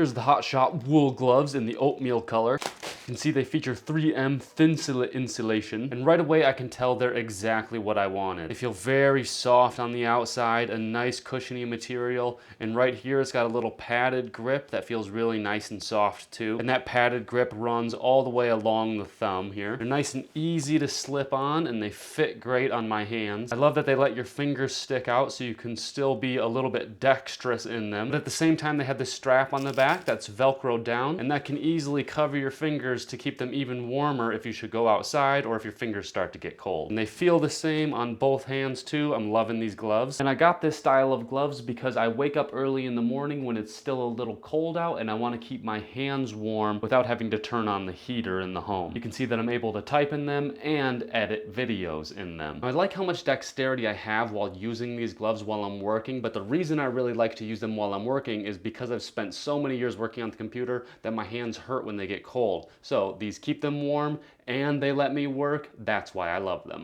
Here's the Hot Shot wool gloves in the oatmeal color. You can see they feature 3M thin insulation, and right away I can tell they're exactly what I wanted. They feel very soft on the outside, a nice cushiony material, and right here it's got a little padded grip that feels really nice and soft too. And that padded grip runs all the way along the thumb here. They're nice and easy to slip on, and they fit great on my hands. I love that they let your fingers stick out so you can still be a little bit dexterous in them. But at the same time, they have this strap on the back that's Velcro down, and that can easily cover your fingers to keep them even warmer if you should go outside or if your fingers start to get cold. And they feel the same on both hands too. I'm loving these gloves. And I got this style of gloves because I wake up early in the morning when it's still a little cold out, and I want to keep my hands warm without having to turn on the heater in the home. You can see that I'm able to type in them and edit videos in them. I like how much dexterity I have while using these gloves while I'm working, but the reason I really like to use them while I'm working is because I've spent so many years working on the computer that my hands hurt when they get cold. So these keep them warm and they let me work. That's why I love them.